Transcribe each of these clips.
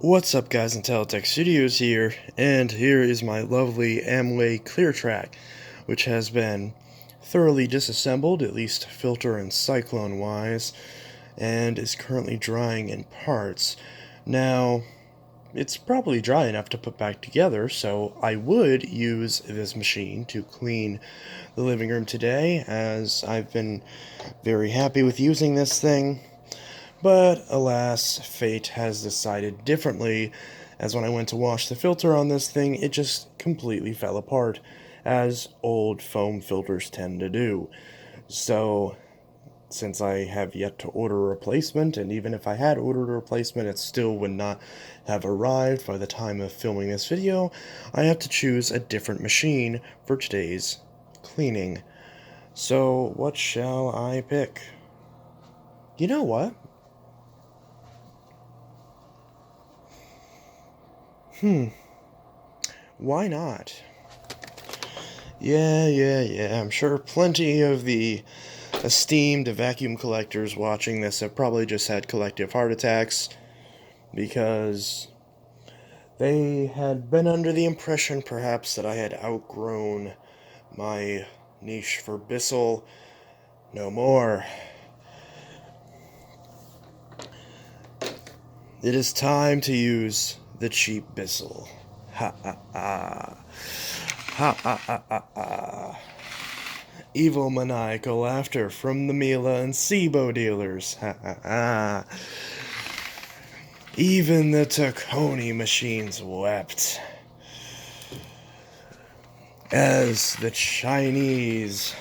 What's up, guys? Intelitech Studios here, and here is my lovely Amway Clear Track, which has been thoroughly disassembled, at least filter and cyclone wise, and is currently drying in parts. Now, it's probably dry enough to put back together, so I would use this machine to clean the living room today, as I've been very happy with using this thing. But alas, fate has decided differently, as when I went to wash the filter on this thing, it just completely fell apart, as old foam filters tend to do. So, since I have yet to order a replacement, and even if I had ordered a replacement, it still would not have arrived by the time of filming this video, I have to choose a different machine for today's cleaning. So, what shall I pick? You know what? Why not? Yeah. I'm sure plenty of the esteemed vacuum collectors watching this have probably just had collective heart attacks because they had been under the impression perhaps that I had outgrown my niche for Bissell. No more. It is time to use the cheap Bissell. Ha ha ha. Ha ha ha ha ha. Evil maniacal laughter from the Mila and Sibo dealers. Ha ha ha. Even the Taconi machines wept as the Chinese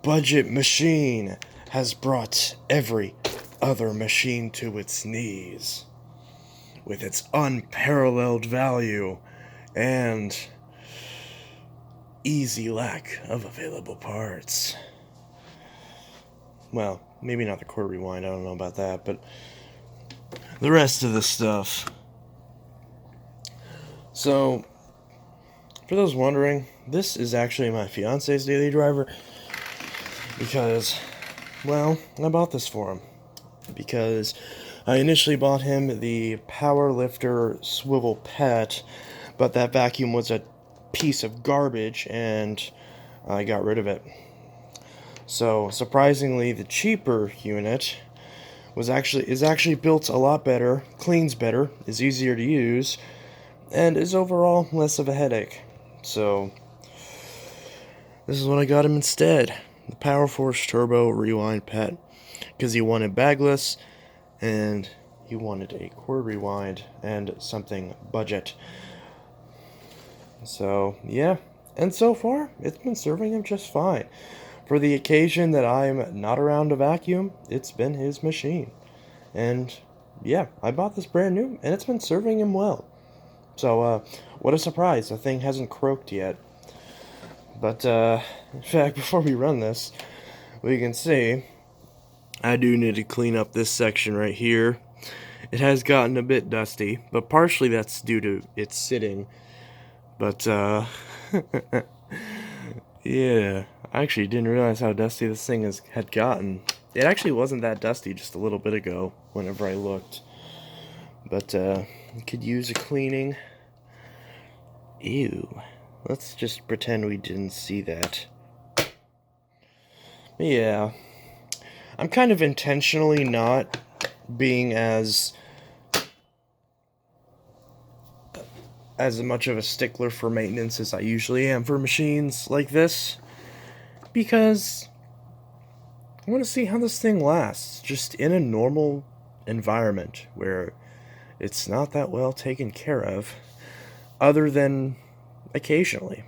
budget machine has brought every other machine to its knees with its unparalleled value and easy lack of available parts. Well, maybe not the quarter rewind, I don't know about that, but the rest of the stuff. So, for those wondering, this is actually my fiance's daily driver because, well, I bought this for him. Because I initially bought him the Powerlifter Swivel Pet, but that vacuum was a piece of garbage and I got rid of it. So surprisingly, the cheaper unit is actually built a lot better, cleans better, is easier to use, and is overall less of a headache. So this is what I got him instead. The PowerForce Turbo Rewind Pet. Because he wanted bagless, and he wanted a quarter rewind, and something budget. So, yeah. And so far, it's been serving him just fine. For the occasion that I'm not around to vacuum, it's been his machine. And, yeah, I bought this brand new, and it's been serving him well. So, what a surprise. The thing hasn't croaked yet. But, in fact, before we run this, we can see I do need to clean up this section right here. It has gotten a bit dusty, but partially that's due to its sitting. But, yeah, I actually didn't realize how dusty this thing had gotten. It actually wasn't that dusty just a little bit ago, whenever I looked. But, could use a cleaning. Ew. Let's just pretend we didn't see that. Yeah. I'm kind of intentionally not being as much of a stickler for maintenance as I usually am for machines like this, because I want to see how this thing lasts just in a normal environment where it's not that well taken care of, other than occasionally.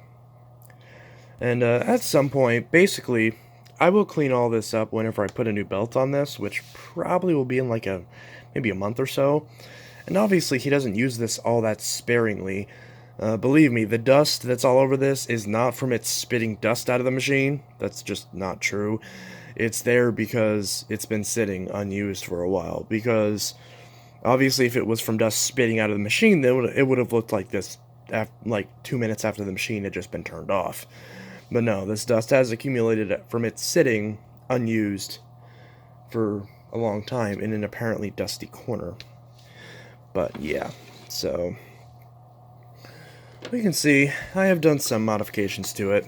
And at some point, basically, I will clean all this up whenever I put a new belt on this, which probably will be in like maybe a month or so. And obviously he doesn't use this all that sparingly. Believe me, the dust that's all over this is not from it spitting dust out of the machine. That's just not true. It's there because it's been sitting unused for a while. Because obviously if it was from dust spitting out of the machine, then it would have looked like this like 2 minutes after the machine had just been turned off. But no, this dust has accumulated from it sitting unused for a long time in an apparently dusty corner. But yeah, so we can see I have done some modifications to it.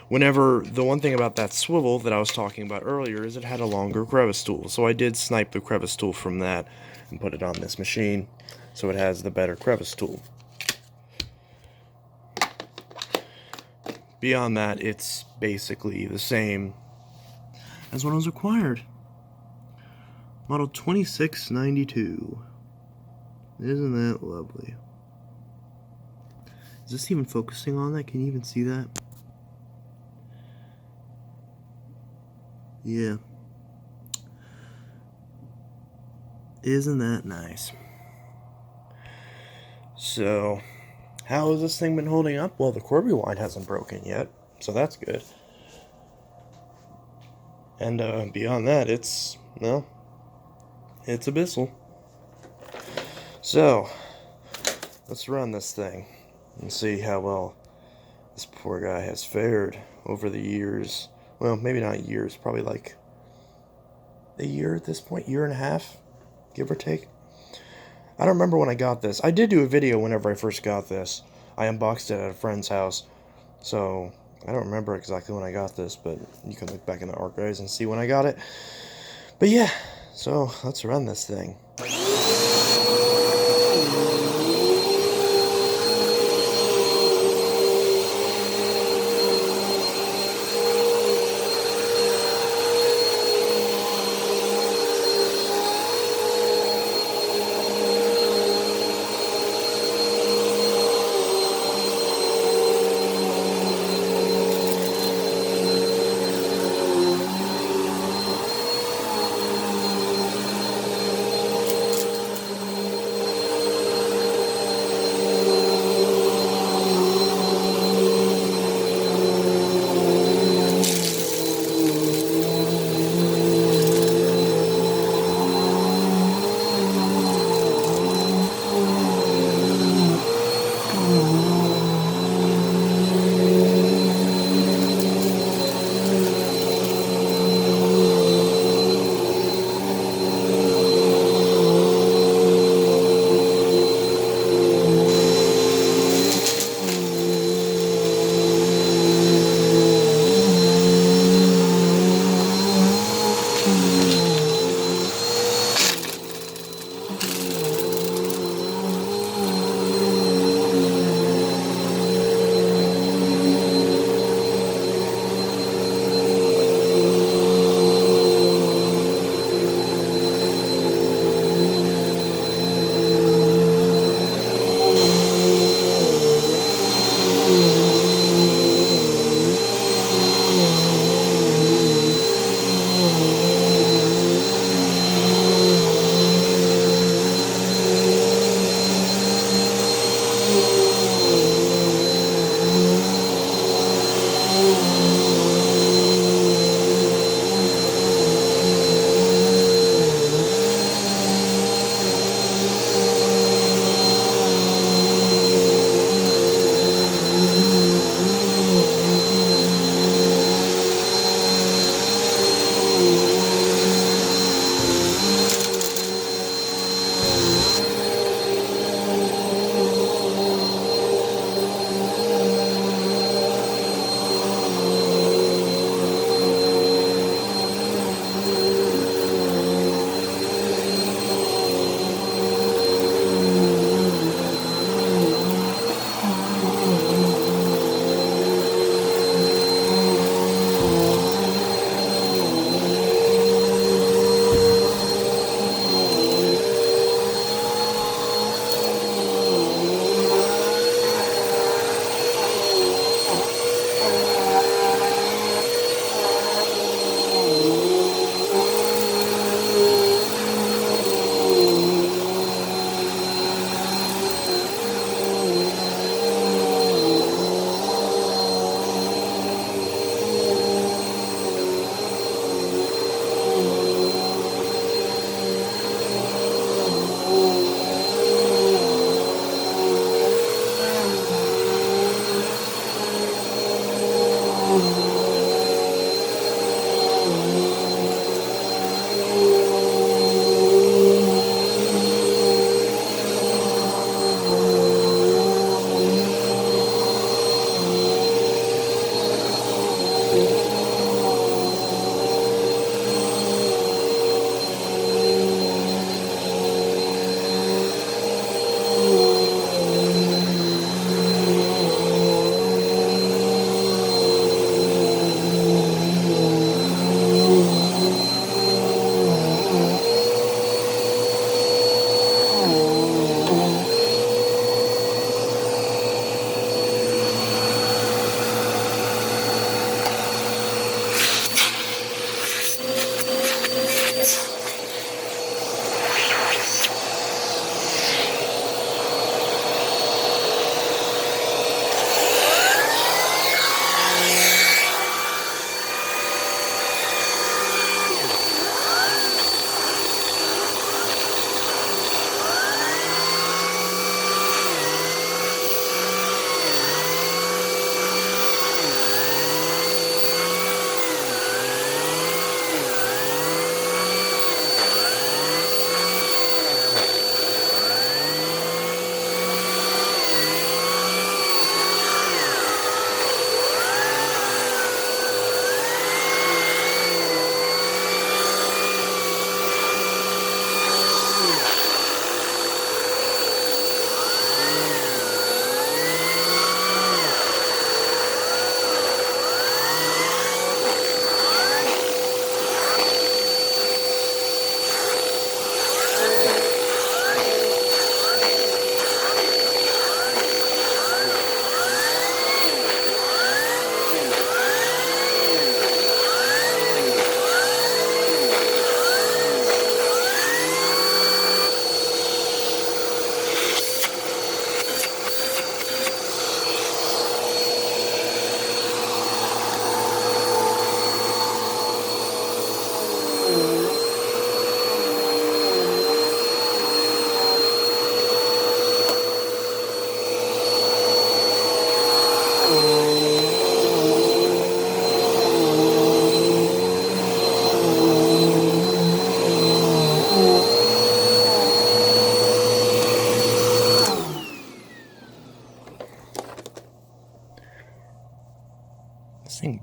The one thing about that swivel that I was talking about earlier is it had a longer crevice tool, so I did snipe the crevice tool from that and put it on this machine, so it has the better crevice tool. Beyond that, it's basically the same as when it was acquired. Model 2692. Isn't that lovely? Is this even focusing on that? Can you even see that? Yeah. Isn't that nice? So, how has this thing been holding up? Well, the cord rewind hasn't broken yet, so that's good. And beyond that, it's a Bissell. So, let's run this thing and see how well this poor guy has fared over the years. Well, maybe not years, probably like a year at this point, year and a half, give or take. I don't remember when I got this. I did do a video whenever I first got this. I unboxed it at a friend's house, so I don't remember exactly when I got this, but you can look back in the archives and see when I got it. But yeah, so let's run this thing.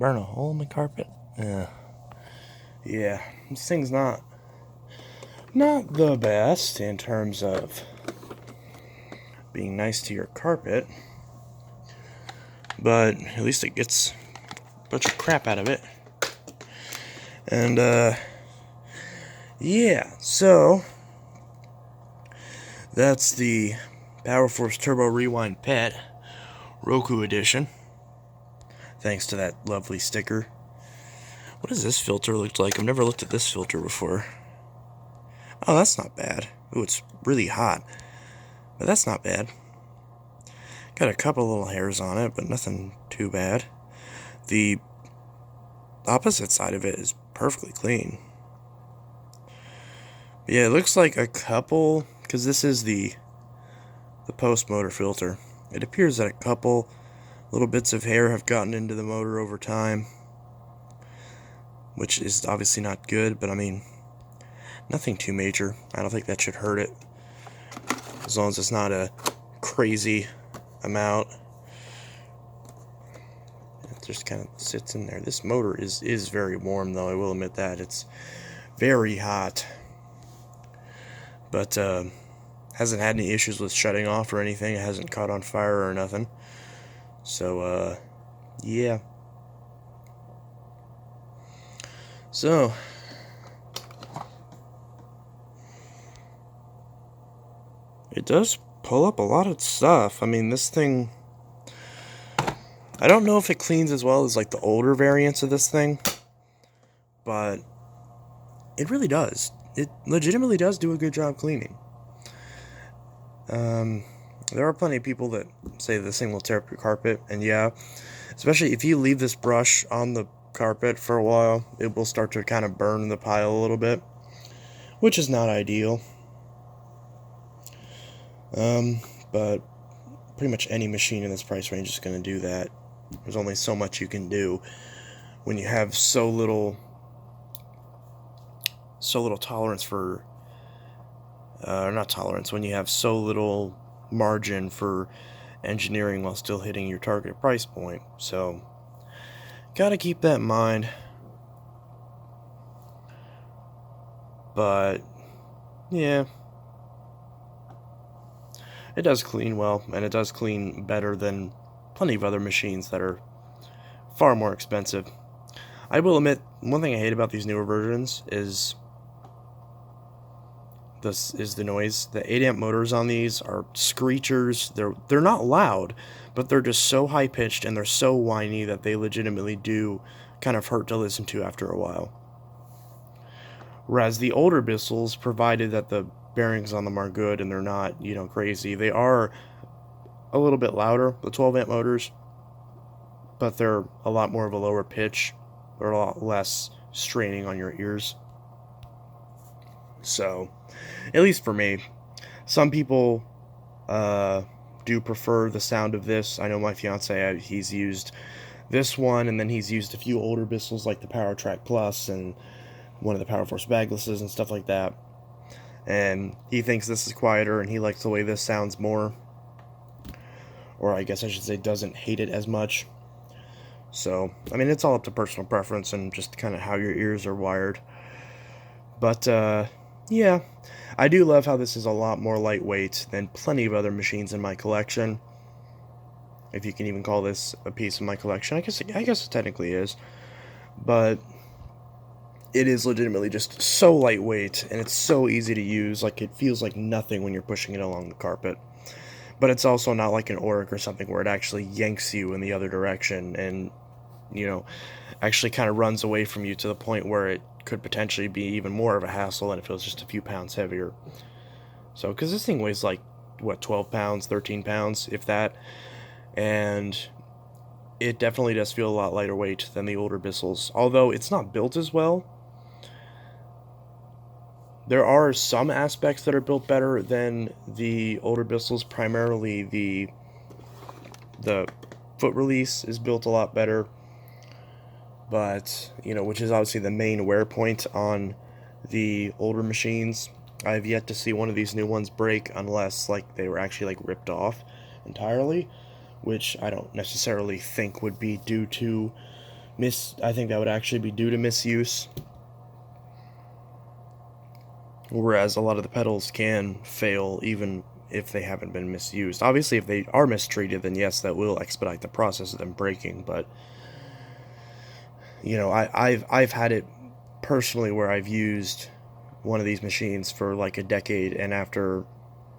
burn a hole in my carpet. Yeah, this thing's not the best in terms of being nice to your carpet, but at least it gets a bunch of crap out of it. And yeah, so that's the PowerForce Turbo Rewind Pet Roku Edition. Thanks to that lovely sticker. What does this filter look like? I've never looked at this filter before. Oh, that's not bad. Ooh, it's really hot. But that's not bad. Got a couple little hairs on it, but nothing too bad. The opposite side of it is perfectly clean. Yeah, it looks like a couple, because this is the post-motor filter. It appears that a couple little bits of hair have gotten into the motor over time, which is obviously not good, but I mean, nothing too major. I don't think that should hurt it, as long as it's not a crazy amount. It just kind of sits in there. This motor is very warm, though, I will admit that. It's very hot, but hasn't had any issues with shutting off or anything. It hasn't caught on fire or nothing. So, yeah. So, it does pull up a lot of stuff. I mean, this thing, I don't know if it cleans as well as like the older variants of this thing, but it really does. It legitimately does do a good job cleaning. There are plenty of people that say this thing will tear up your carpet, and yeah, especially if you leave this brush on the carpet for a while, it will start to kind of burn the pile a little bit, which is not ideal. But pretty much any machine in this price range is going to do that. There's only so much you can do when you have so little tolerance for, not tolerance, when you have so little margin for engineering while still hitting your target price point. So, gotta keep that in mind. But, yeah, it does clean well, and it does clean better than plenty of other machines that are far more expensive. I will admit, one thing I hate about these newer versions is the noise. The 8 amp motors on these are screechers. They're not loud, but they're just so high pitched and they're so whiny that they legitimately do kind of hurt to listen to after a while. Whereas the older Bissells, provided that the bearings on them are good and they're not, crazy, they are a little bit louder, the 12 amp motors, but they're a lot more of a lower pitch. They're a lot less straining on your ears. So, at least for me, some people do prefer the sound of this. I know my fiance, he's used this one, and then he's used a few older Bissells like the PowerTrack Plus and one of the PowerForce baglesses and stuff like that. And he thinks this is quieter, and he likes the way this sounds more. Or I guess I should say doesn't hate it as much. So, I mean, it's all up to personal preference and just kind of how your ears are wired. But, yeah, I do love how this is a lot more lightweight than plenty of other machines in my collection. If you can even call this a piece of my collection. I guess it technically is. But it is legitimately just so lightweight, and it's so easy to use. Like, it feels like nothing when you're pushing it along the carpet. But it's also not like an Oric or something where it actually yanks you in the other direction and, actually kind of runs away from you to the point where it could potentially be even more of a hassle and it feels just a few pounds heavier. So, because this thing weighs like, 12 pounds, 13 pounds, if that, and it definitely does feel a lot lighter weight than the older Bissells, although it's not built as well. There are some aspects that are built better than the older Bissells, primarily the foot release is built a lot better, but, which is obviously the main wear point on the older machines. I've yet to see one of these new ones break unless, they were actually, ripped off entirely, which I don't necessarily think would be due to I think that would actually be due to misuse. Whereas a lot of the pedals can fail even if they haven't been misused. Obviously, if they are mistreated, then yes, that will expedite the process of them breaking. But you know, I've had it personally where I've used one of these machines for like a decade, and after,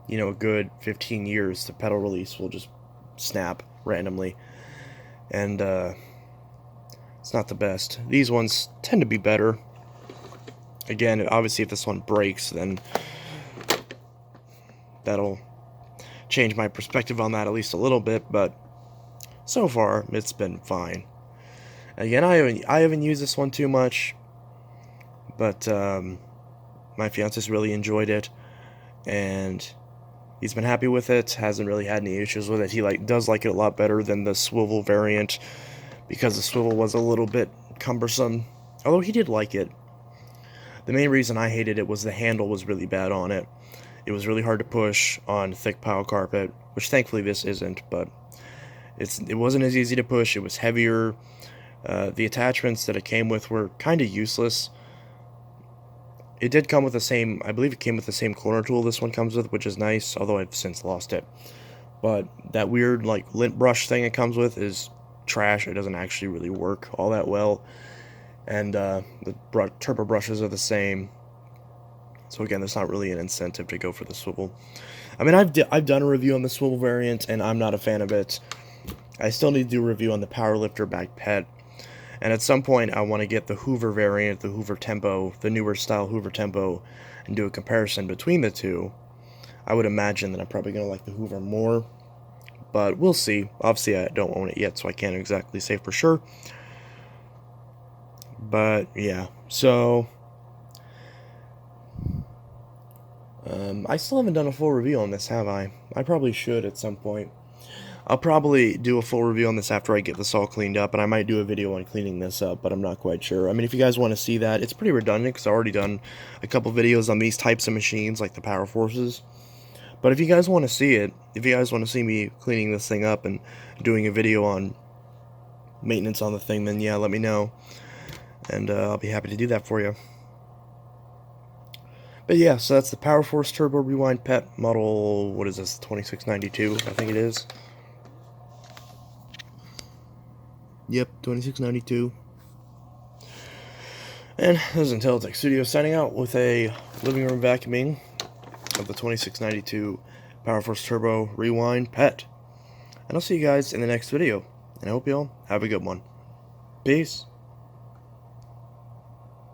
you know, a good 15 years, the pedal release will just snap randomly, and it's not the best. These ones tend to be better. Again, obviously, if this one breaks, then that'll change my perspective on that at least a little bit, but so far, it's been fine. Again, I haven't used this one too much, but my fiance's really enjoyed it, and he's been happy with it, hasn't really had any issues with it. He does like it a lot better than the swivel variant, because the swivel was a little bit cumbersome, although he did like it. The main reason I hated it was the handle was really bad on it. It was really hard to push on thick pile carpet, which thankfully this isn't, but it wasn't as easy to push. It was heavier. The attachments that it came with were kind of useless. It did come with the same, I believe it came with the same corner tool this one comes with, which is nice, although I've since lost it. But that weird like lint brush thing it comes with is trash. It doesn't actually really work all that well. And the turbo brushes are the same. So again, there's not really an incentive to go for the swivel. I mean, I've done a review on the swivel variant, and I'm not a fan of it. I still need to do a review on the Powerlifter Back Pet. And at some point, I want to get the Hoover variant, the Hoover Tempo, the newer style Hoover Tempo, and do a comparison between the two. I would imagine that I'm probably going to like the Hoover more, but we'll see. Obviously, I don't own it yet, so I can't exactly say for sure. But, yeah, so I still haven't done a full review on this, have I? I probably should at some point. I'll probably do a full review on this after I get this all cleaned up, and I might do a video on cleaning this up, but I'm not quite sure. I mean, if you guys want to see that, it's pretty redundant because I've already done a couple videos on these types of machines, like the PowerForces. But if you guys want to see it, if you guys want to see me cleaning this thing up and doing a video on maintenance on the thing, then yeah, let me know, and I'll be happy to do that for you. But yeah, so that's the PowerForce Turbo Rewind Pet model, what is this, 2692, I think it is. Yep, 2692. And this is Intelitech Studios signing out with a living room vacuuming of the 2692 PowerForce Turbo Rewind Pet. And I'll see you guys in the next video. And I hope you all have a good one. Peace.